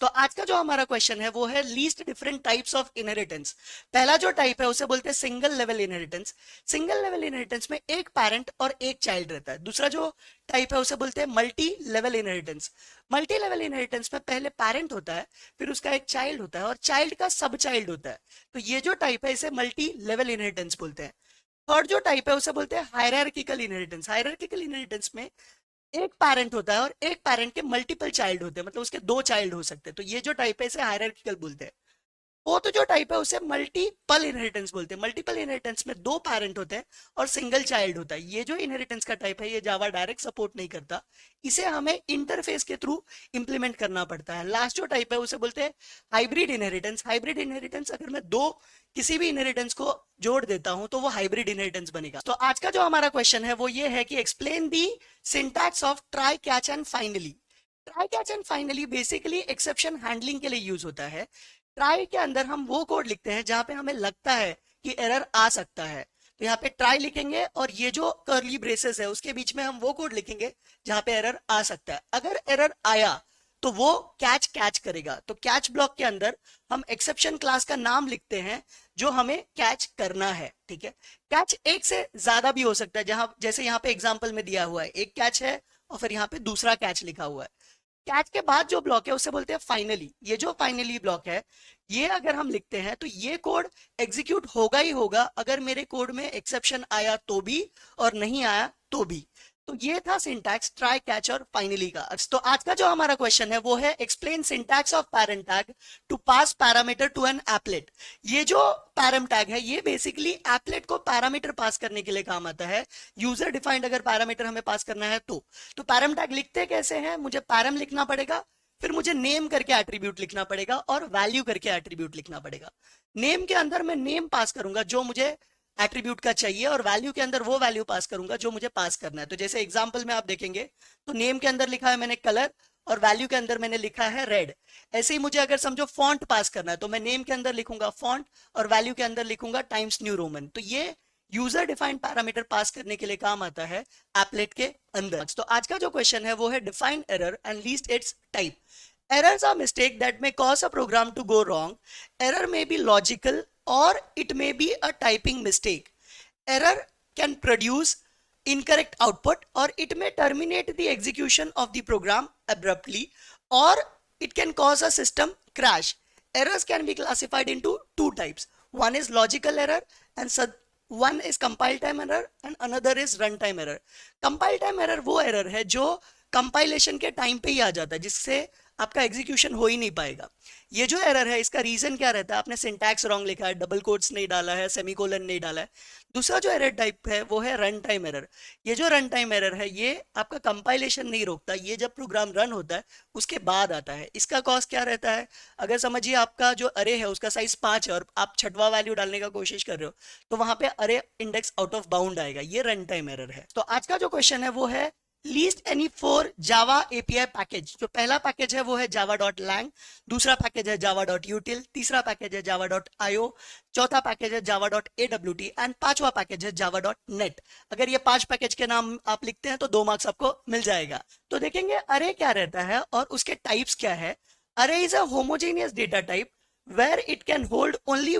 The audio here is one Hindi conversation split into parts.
तो आज का जो हमारा क्वेश्चन है वो है least different types of inheritance. पहला जो टाइप है उसे बोलते हैं single level inheritance. Single level inheritance में एक पेरेंट और एक चाइल्ड रहता है। दूसरा जो टाइप है उसे बोलते हैं multi level inheritance. Multi level inheritance में पहले पेरेंट होता है, फिर उसका एक चाइल्ड होता है और चाइल्ड का सब चाइल्ड होता है। तो ये जो टाइप है इसे मल्टी लेवल इनहेरिटेंस बोलते हैं। थर्ड जो टाइप है उसे बोलते हैं हायरार्किकल इनहेरिटेंस। हायरार्किकल इनहेरिटेंस में एक पेरेंट होता है और एक पेरेंट के मल्टीपल चाइल्ड होते हैं, मतलब उसके दो चाइल्ड हो सकते हैं। तो ये जो टाइप है इसे हायरार्किकल बोलते हैं। फोर्थ जो टाइप है उसे मल्टीपल इनहेरिटेंस बोलते हैं। मल्टीपल इनहेरिटेंस में दो पेरेंट होते हैं और सिंगल चाइल्ड होता है। ये जो इनहेरिटेंस का टाइप है ये जावा डायरेक्ट सपोर्ट नहीं करता, इसे हमें इंटरफेस के थ्रू इंप्लीमेंट करना पड़ता है। लास्ट जो टाइप है उसे बोलते हैं हाइब्रिड इनहेरिटेंस। हाइब्रिड इनहेरिटेंस अगर मैं दो किसी भी इनहेरिटेंस को जोड़ देता हूं तो वो हाइब्रिड इनहेरिटेंस बनेगा। तो आज का जो हमारा क्वेश्चन है वो ये है कि explain the syntax of try catch and finally. Try catch and finally basically exception handling के लिए यूज होता है। ट्राई के अंदर हम वो कोड लिखते हैं जहां पे हमें लगता है कि एरर आ सकता है। तो यहाँ पे ट्राई लिखेंगे और ये जो कर्ली ब्रेसेस है उसके बीच में हम वो कोड लिखेंगे जहां पे एरर आ सकता है। अगर एरर आया तो वो कैच कैच करेगा। तो कैच ब्लॉक के अंदर हम एक्सेप्शन क्लास का नाम लिखते हैं जो हमें कैच करना है। ठीक है, कैच एक से ज्यादा भी हो सकता है, जहां जैसे यहाँ पे एग्जांपल में दिया हुआ है एक कैच है और फिर यहाँ पे दूसरा कैच लिखा हुआ है। कैच के बाद जो ब्लॉक है उसे बोलते हैं फाइनली। ये जो फाइनली ब्लॉक है ये अगर हम लिखते हैं तो ये कोड एग्जीक्यूट होगा ही होगा, अगर मेरे कोड में एक्सेप्शन आया तो भी और नहीं आया तो भी। तो ये था सिंटैक्स ट्राई कैच और फाइनली का। तो आज का जो हमारा क्वेश्चन है वो है explain syntax of parent tag to pass parameter to an applet. ये जो पैरम टैग है ये बेसिकली एप्लेट को पैरामीटर पास करने के लिए काम आता है। यूजर डिफाइंड अगर पैरामीटर हमें पास करना है तो पैरम टैग लिखते कैसे हैं, मुझे पैरम लिखना पड़ेगा, फिर मुझे नेम करके एट्रीब्यूट लिखना पड़ेगा और वैल्यू करके एट्रीब्यूट लिखना पड़ेगा। नेम के अंदर मैं नेम पास करूंगा जो मुझे एट्रीब्यूट का चाहिए और वैल्यू के अंदर वो वैल्यू पास करूंगा जो मुझे पास करना है। तो जैसे एग्जांपल में आप देखेंगे तो नेम के अंदर लिखा है मैंने कलर और वैल्यू के अंदर मैंने लिखा है रेड। ऐसे ही मुझे अगर समझो फॉन्ट पास करना है तो मैं नेम के अंदर लिखूंगा फॉन्ट और वैल्यू के अंदर लिखूंगा टाइम्स न्यू रोमन। तो ये यूजर डिफाइंड पैरामीटर पास करने के लिए काम आता है एप्लेट के अंदर। तो आज का जो क्वेश्चन है वो है define error and list it's type. Errors are mistake that may cause a program to go wrong. Error may be logical or it may be a typing mistake. Error can produce incorrect output or it may terminate the execution of the program abruptly or it can cause a system crash. Errors can be classified into two types. One is logical error and one is compile time error and another is runtime error. Compile time error वो error है जो कंपाइलेशन के टाइम पे ही आ जाता है, जिससे आपका एग्जीक्यूशन हो ही नहीं पाएगा। ये जो एरर है इसका रीजन क्या रहता है, आपने सिंटैक्स रॉन्ग लिखा है, डबल कोट्स नहीं डाला है, सेमीकोलन नहीं डाला है। दूसरा जो एरर टाइप है वो है रन टाइम एरर। ये जो रन टाइम एरर है ये आपका कंपाइलेशन नहीं रोकता, ये जब प्रोग्राम रन होता है उसके बाद आता है। इसका कॉस्ट क्या रहता है, अगर समझिए आपका जो अरे है उसका साइज 5 है और आप छठवां वैल्यू डालने का कोशिश कर रहे हो तो वहां पे अरे इंडेक्स आउट ऑफ बाउंड आएगा। ये रन टाइम एरर है। तो आज का जो क्वेश्चन है वो है least any four Java API package. जो पहला पैकेज है वो है java.lang, दूसरा पैकेज है java.util, तीसरा पैकेज है java.io, चौथा पैकेज है java.awt एंड पांचवा पैकेज है java.net। अगर ये 5 पैकेज के नाम आप लिखते हैं तो 2 मार्क्स आपको मिल जाएगा। तो देखेंगे अरे क्या रहता है और उसके टाइप्स क्या है। Array is a homogeneous data type where it can hold only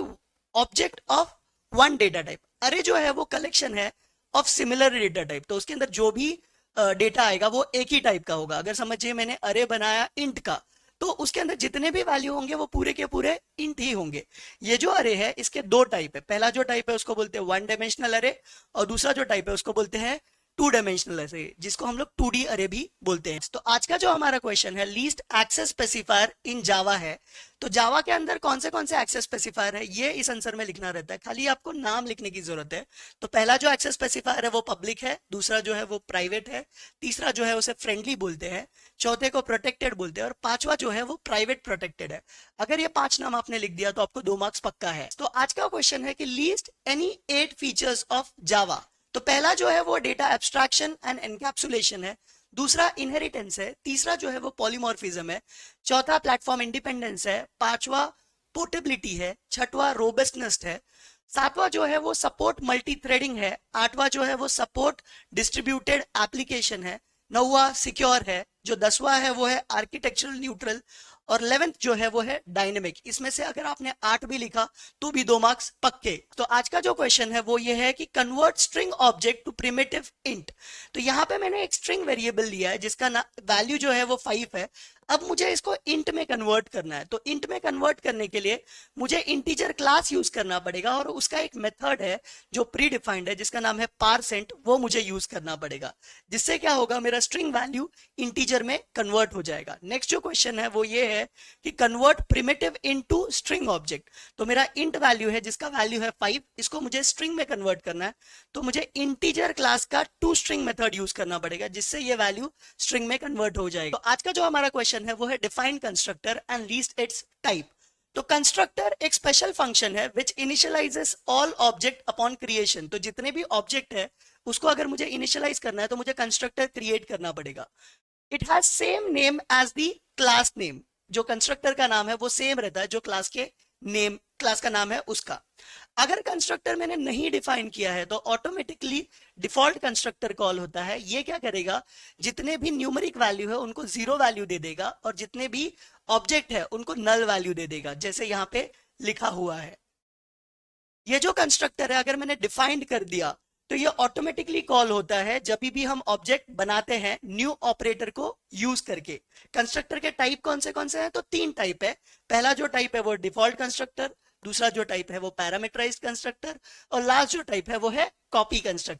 object of one data type. Array जो है वो कलेक्शन है ऑफ सिमिलर डेटा टाइप, तो उसके अंदर जो भी डेटा आएगा वो एक ही टाइप का होगा। अगर समझिए मैंने अरे बनाया इंट का तो उसके अंदर जितने भी वैल्यू होंगे वो पूरे के पूरे इंट ही होंगे। ये जो अरे है इसके दो टाइप है। पहला जो टाइप है उसको बोलते हैं वन डायमेंशनल अरे और दूसरा जो टाइप है उसको बोलते हैं टू डायमेंशनल अरे, जिसको हम लोग 2D अरे भी बोलते हैं। तो आज का जो हमारा क्वेश्चन है लीस्ट एक्सेस स्पेसिफायर इन जावा है। तो जावा के अंदर कौन से एक्सेस स्पेसिफायर है ये इस आंसर में लिखना रहता है, खाली आपको नाम लिखने की जरूरत है। तो पहला जो एक्सेस स्पेसिफायर है वो पब्लिक है, दूसरा जो है वो प्राइवेट है, तीसरा जो है उसे फ्रेंडली बोलते हैं, चौथे को प्रोटेक्टेड बोलते हैं और पांचवा जो है वो प्राइवेट प्रोटेक्टेड है। अगर ये 5 नाम आपने लिख दिया तो आपको 2 मार्क्स पक्का है। तो आज का क्वेश्चन है कि least any 8 features of Java. तो पहला जो है वो डेटा एब्स्ट्रैक्शन एंड एनकैप्सुलेशन है, दूसरा इनहेरिटेंस है, तीसरा जो है वो पॉलीमॉर्फिज्म है, चौथा प्लेटफॉर्म इंडिपेंडेंस है, पांचवा पोर्टेबिलिटी है, छठवां रोबस्टनेस है, सातवां जो है वो सपोर्ट मल्टी थ्रेडिंग है, आठवां जो है वो सपोर्ट डिस्ट्रीब्यूटेड एप्लीकेशन है, नौवां सिक्योर है, जो 10वां है वो है आर्किटेक्चरल न्यूट्रल और 11th जो है वो है डायनेमिक। इसमें से अगर आपने 8 भी लिखा तो भी 2 मार्क्स पक्के। तो आज का जो क्वेश्चन है वो ये है कि convert string object to primitive int. तो यहाँ पे मैंने एक स्ट्रिंग वेरिएबल लिया है जिसका वैल्यू जो है वो 5 है। अब मुझे इसको इंट में कन्वर्ट करना है। तो इंट में कन्वर्ट करने के लिए मुझे इंटीजर क्लास यूज करना पड़ेगा और उसका एक मेथड है जो प्री डिफाइंड है जिसका नाम है पारसेंट, वो मुझे यूज करना पड़ेगा। जिससे क्या होगा, मेरा स्ट्रिंग वैल्यू इंटीजर में कन्वर्ट हो जाएगा। नेक्स्ट जो क्वेश्चन है वो ये है कि convert primitive into string object. तो मेरा इंट वैल्यू है जिसका वैल्यू है 5, इसको मुझे स्ट्रिंग में कन्वर्ट करना है। तो मुझे इंटीजर क्लास का टू स्ट्रिंग मेथड यूज करना पड़ेगा जिससे ये वैल्यू स्ट्रिंग में कन्वर्ट हो जाएगा। तो आज का जो हमारा क्वेश्चन है वो है define constructor and list its type. तो कंस्ट्रक्टर एक स्पेशल फंक्शन है which initialises all object upon creation. तो जितने भी ऑब्जेक्ट है उसको अगर मुझे इनिशियलाइज करना है तो मुझे कंस्ट्रक्टर क्रिएट करना पड़ेगा। It has same name as the class name. जो कंस्ट्रक्टर का नाम है वो सेम रहता है जो क्लास का नाम है उसका। अगर कंस्ट्रक्टर मैंने नहीं डिफाइन किया है तो ऑटोमेटिकली डिफॉल्ट कंस्ट्रक्टर कॉल होता है। ये क्या करेगा, जितने भी न्यूमेरिक वैल्यू है उनको 0 वैल्यू दे देगा और जितने भी ऑब्जेक्ट है उनको नल वैल्यू दे देगा, जैसे यहाँ पे लिखा हुआ है। ये जो कंस्ट्रक्टर है अगर मैंने डिफाइंड कर दिया तो ये ऑटोमेटिकली कॉल होता है जब भी हम ऑब्जेक्ट बनाते हैं न्यू ऑपरेटर को यूज करके। कंस्ट्रक्टर के टाइप कौन से हैं, तो 3 टाइप है। पहला जो टाइप है वो डिफॉल्ट कंस्ट्रक्टर, दूसरा जो टाइप है वो पैरामीटराइज्ड कंस्ट्रक्टर और लास्ट जो टाइप है वो है कॉपी कंस्ट्रक्टर।